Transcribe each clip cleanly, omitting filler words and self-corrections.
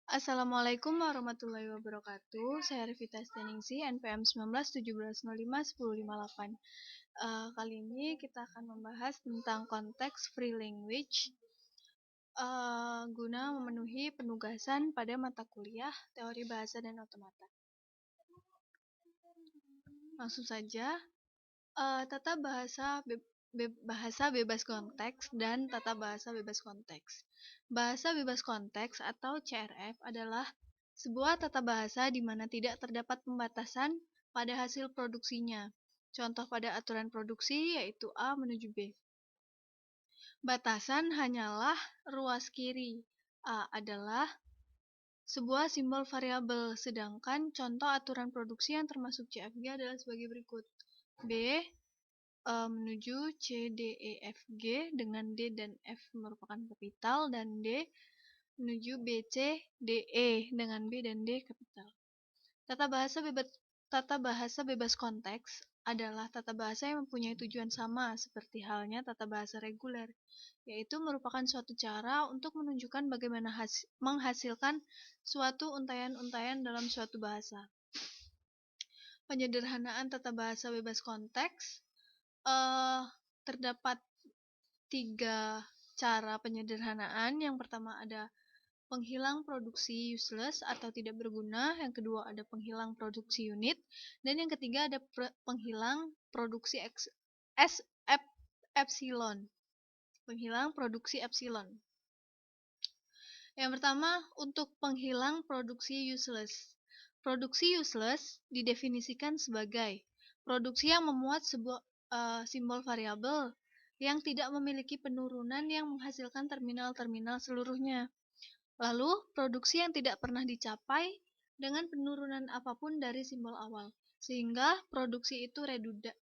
Assalamualaikum warahmatullahi wabarakatuh. Saya Revita Steningsi, NPM 1917051058. Kali ini kita akan membahas tentang konteks free language guna memenuhi penugasan pada mata kuliah Teori Bahasa dan Otomata. Langsung saja, tata bahasa bebas konteks dan tata bahasa bebas konteks. Bahasa bebas konteks atau CRF adalah sebuah tata bahasa di mana tidak terdapat pembatasan pada hasil produksinya. Contoh pada aturan produksi yaitu A menuju B. Batasan hanyalah ruas kiri. A adalah sebuah simbol variabel, sedangkan contoh aturan produksi yang termasuk CFG adalah sebagai berikut. B menuju C, D, E, F, G dengan D dan F merupakan kapital, dan D menuju B, C, D, E dengan B dan D kapital. Tata bahasa bebas konteks adalah tata bahasa yang mempunyai tujuan sama seperti halnya tata bahasa reguler, yaitu merupakan suatu cara untuk menunjukkan bagaimana menghasilkan suatu untaian-untaian dalam suatu bahasa. Penyederhanaan tata bahasa bebas konteks terdapat 3 cara penyederhanaan. Yang pertama ada penghilang produksi useless atau tidak berguna, yang kedua ada penghilang produksi unit, dan yang ketiga ada penghilang produksi epsilon. Penghilang produksi epsilon. Yang pertama, untuk penghilang produksi useless. Produksi useless didefinisikan sebagai produksi yang memuat sebuah simbol variabel yang tidak memiliki penurunan yang menghasilkan terminal-terminal seluruhnya. Lalu, produksi yang tidak pernah dicapai dengan penurunan apapun dari simbol awal, sehingga produksi itu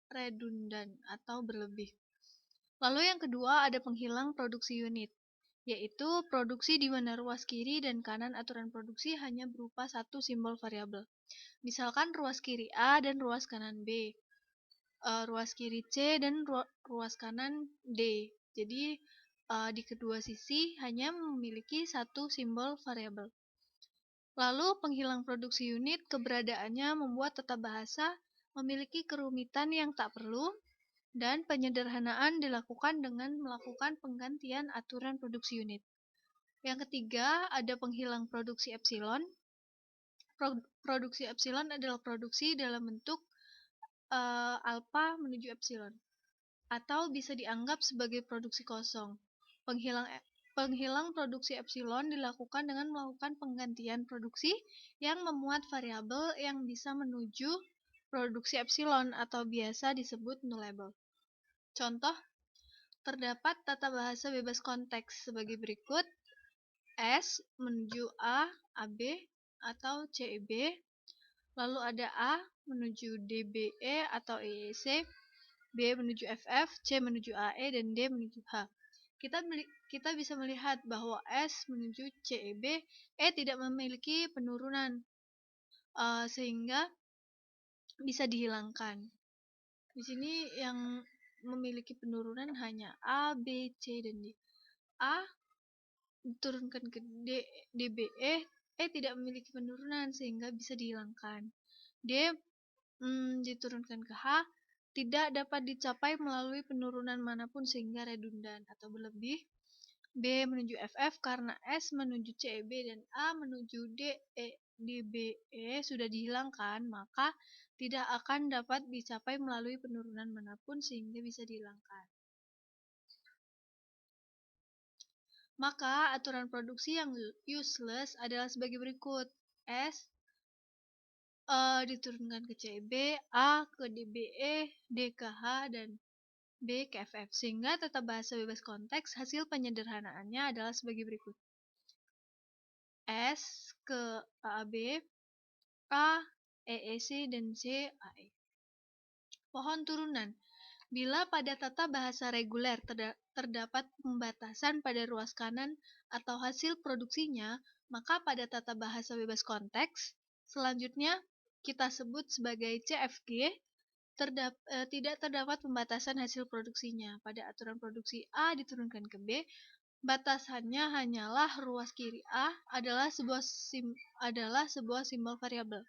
redundan atau berlebih. Lalu yang kedua ada penghilang produksi unit, yaitu produksi di mana ruas kiri dan kanan aturan produksi hanya berupa satu simbol variabel. Misalkan ruas kiri A dan ruas kanan B, ruas kiri C dan ruas kanan D. Jadi di kedua sisi hanya memiliki satu simbol variabel. Lalu penghilang produksi unit keberadaannya membuat tata bahasa memiliki kerumitan yang tak perlu, dan penyederhanaan dilakukan dengan melakukan penggantian aturan produksi unit. Yang ketiga ada penghilang produksi epsilon. Produksi epsilon adalah produksi dalam bentuk alpha menuju epsilon, atau bisa dianggap sebagai produksi kosong. Penghilang produksi epsilon dilakukan dengan melakukan penggantian produksi yang memuat variabel yang bisa menuju produksi epsilon atau biasa disebut nullable. Contoh, terdapat tata bahasa bebas konteks sebagai berikut: S menuju A, AB atau CEB, lalu ada A menuju DBE atau EEC, B menuju FF, C menuju AE, dan D menuju H. Kita bisa melihat bahwa S menuju CEB, E tidak memiliki penurunan, sehingga bisa dihilangkan. Di sini yang memiliki penurunan hanya A, B, C, dan D. A diturunkan ke DBE, E tidak memiliki penurunan sehingga bisa dihilangkan. D diturunkan ke H, tidak dapat dicapai melalui penurunan manapun sehingga redundan atau berlebih. B menuju FF karena S menuju CEB dan A menuju DBE sudah dihilangkan, maka tidak akan dapat dicapai melalui penurunan manapun sehingga bisa dihilangkan. Maka aturan produksi yang useless adalah sebagai berikut: S diturunkan ke CEB, A ke DBE, D ke H, dan B ke FF, sehingga tata bahasa bebas konteks hasil penyederhanaannya adalah sebagai berikut: S ke AAB, A, EEC, dan C, AE. Pohon turunan. Bila pada tata bahasa reguler terdapat pembatasan pada ruas kanan atau hasil produksinya, maka pada tata bahasa bebas konteks selanjutnya kita sebut sebagai CFG, tidak terdapat pembatasan hasil produksinya. Pada aturan produksi A diturunkan ke B, Batasannya hanyalah ruas kiri A adalah sebuah simbol variabel.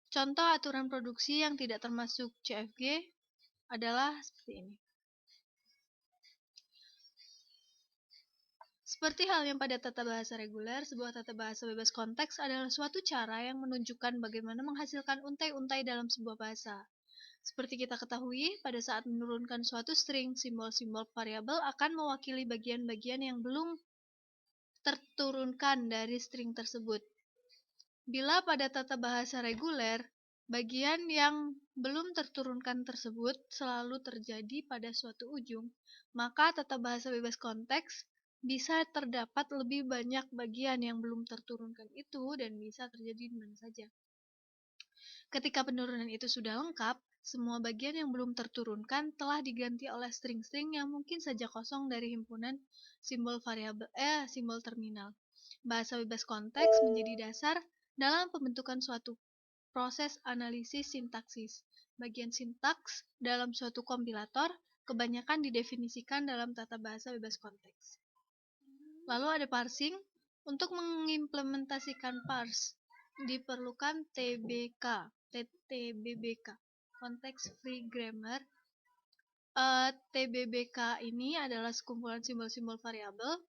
Contoh aturan produksi yang tidak termasuk CFG adalah seperti ini. Seperti halnya pada tata bahasa reguler, sebuah tata bahasa bebas konteks adalah suatu cara yang menunjukkan bagaimana menghasilkan untai-untai dalam sebuah bahasa. Seperti kita ketahui, pada saat menurunkan suatu string, simbol-simbol variabel akan mewakili bagian-bagian yang belum terturunkan dari string tersebut. Bila pada tata bahasa reguler, bagian yang belum terturunkan tersebut selalu terjadi pada suatu ujung, maka tata bahasa bebas konteks bisa terdapat lebih banyak bagian yang belum terturunkan itu dan bisa terjadi di mana saja. Ketika penurunan itu sudah lengkap, semua bagian yang belum terturunkan telah diganti oleh string-string yang mungkin saja kosong dari himpunan simbol simbol terminal. Bahasa bebas konteks menjadi dasar dalam pembentukan suatu proses analisis sintaksis. Bagian sintaks dalam suatu kompilator kebanyakan didefinisikan dalam tata bahasa bebas konteks. Lalu ada parsing. Untuk mengimplementasikan parse diperlukan TBBK, Context Free Grammar. TBBK ini adalah sekumpulan simbol-simbol variabel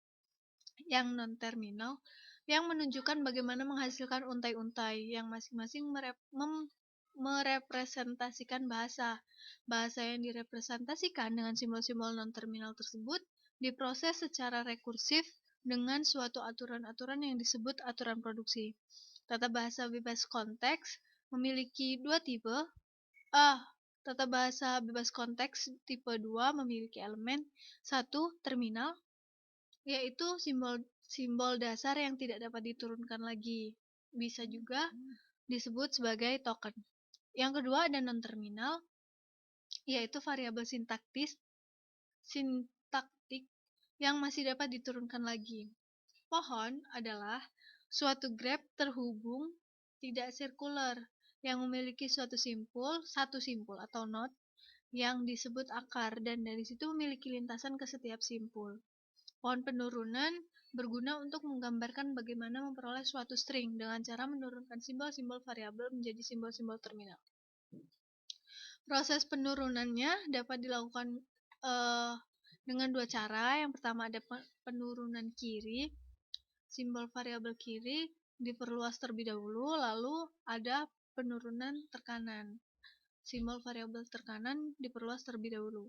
yang non-terminal yang menunjukkan bagaimana menghasilkan untai-untai yang masing-masing merepresentasikan bahasa. Bahasa yang direpresentasikan dengan simbol-simbol non-terminal tersebut diproses secara rekursif dengan suatu aturan-aturan yang disebut aturan produksi. Tata bahasa bebas konteks memiliki dua tipe. Tata bahasa bebas konteks tipe 2 memiliki elemen 1. Terminal, yaitu simbol dasar yang tidak dapat diturunkan lagi. Bisa juga disebut sebagai token. Yang kedua ada non-terminal, yaitu variabel sintaktik yang masih dapat diturunkan lagi. Pohon adalah suatu graf terhubung tidak sirkular yang memiliki satu simpul atau node yang disebut akar dan dari situ memiliki lintasan ke setiap simpul. Pohon penurunan berguna untuk menggambarkan bagaimana memperoleh suatu string dengan cara menurunkan simbol-simbol variabel menjadi simbol-simbol terminal. Proses penurunannya dapat dilakukan dengan dua cara. Yang pertama ada penurunan kiri. Simbol variabel kiri diperluas terlebih dahulu, lalu ada penurunan terkanan. Simbol variabel terkanan diperluas terlebih dahulu.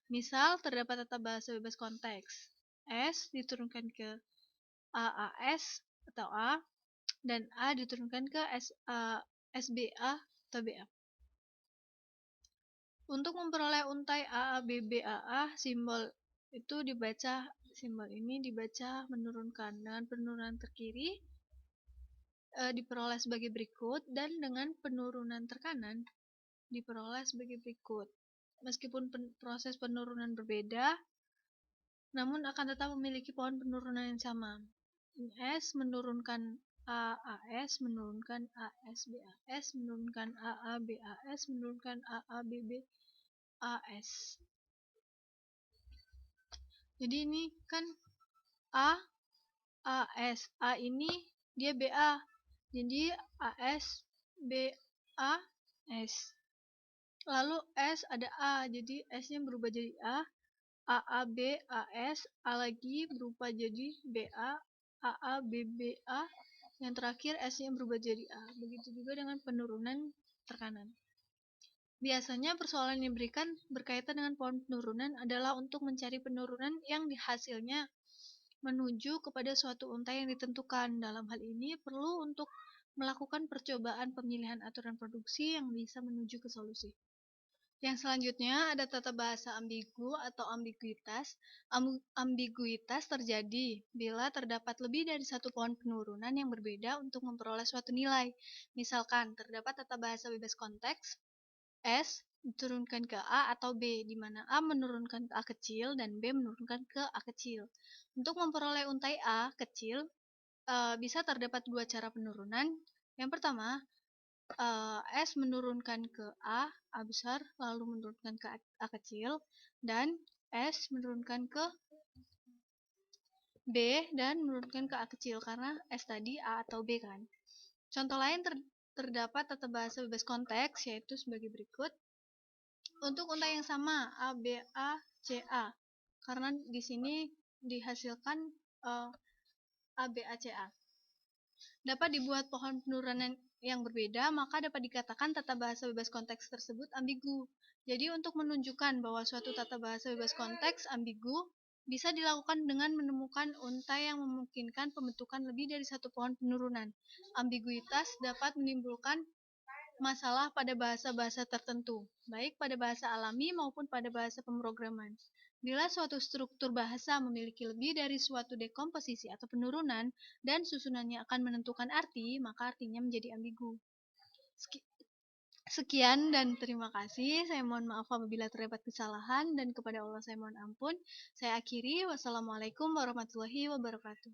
Misal, terdapat tata bahasa bebas konteks. S diturunkan ke AAS atau A, dan A diturunkan ke SBA atau BA. Untuk memperoleh untai AABBAA, simbol ini dibaca menurunkan. Dengan penurunan terkiri diperoleh sebagai berikut, dan dengan penurunan terkanan diperoleh sebagai berikut. Meskipun proses penurunan berbeda, namun akan tetap memiliki pohon penurunan yang sama. S menurunkan AAS, menurunkan ASBAS, menurunkan AABAS, menurunkan AABBAS. Jadi ini kan AS, A ini dia BA, jadi AS BAS. Lalu S ada A, jadi S-nya berubah jadi AAB AS, A lagi berubah jadi BA, AABBA, yang terakhir S-nya berubah jadi A. Begitu juga dengan penurunan terkanan. Biasanya persoalan yang diberikan berkaitan dengan pohon penurunan adalah untuk mencari penurunan yang hasilnya menuju kepada suatu untai yang ditentukan. Dalam hal ini perlu untuk melakukan percobaan pemilihan aturan produksi yang bisa menuju ke solusi. Yang selanjutnya ada tata bahasa ambigu atau ambiguitas. Ambiguitas terjadi bila terdapat lebih dari satu pohon penurunan yang berbeda untuk memperoleh suatu nilai. Misalkan terdapat tata bahasa bebas konteks S diturunkan ke A atau B, di mana A menurunkan ke A kecil dan B menurunkan ke A kecil. Untuk memperoleh untai A kecil, bisa terdapat dua cara penurunan. Yang pertama, S menurunkan ke A besar, lalu menurunkan ke A kecil, dan S menurunkan ke B, dan menurunkan ke A kecil, karena S tadi A atau B kan. Contoh lain terdapat tata bahasa bebas konteks, yaitu sebagai berikut. Untuk unta yang sama, A, B, A, C, A. Karena di sini dihasilkan A, B, A, C, A. Dapat dibuat pohon penurunan yang berbeda, maka dapat dikatakan tata bahasa bebas konteks tersebut ambigu. Jadi untuk menunjukkan bahwa suatu tata bahasa bebas konteks ambigu, bisa dilakukan dengan menemukan unta yang memungkinkan pembentukan lebih dari satu pohon penurunan. Ambiguitas dapat menimbulkan masalah pada bahasa-bahasa tertentu, baik pada bahasa alami maupun pada bahasa pemrograman. Bila suatu struktur bahasa memiliki lebih dari suatu dekomposisi atau penurunan, dan susunannya akan menentukan arti, maka artinya menjadi ambigu. Sekian dan terima kasih. Saya mohon maaf apabila terdapat kesalahan, dan kepada Allah saya mohon ampun. Saya akhiri. Wassalamualaikum warahmatullahi wabarakatuh.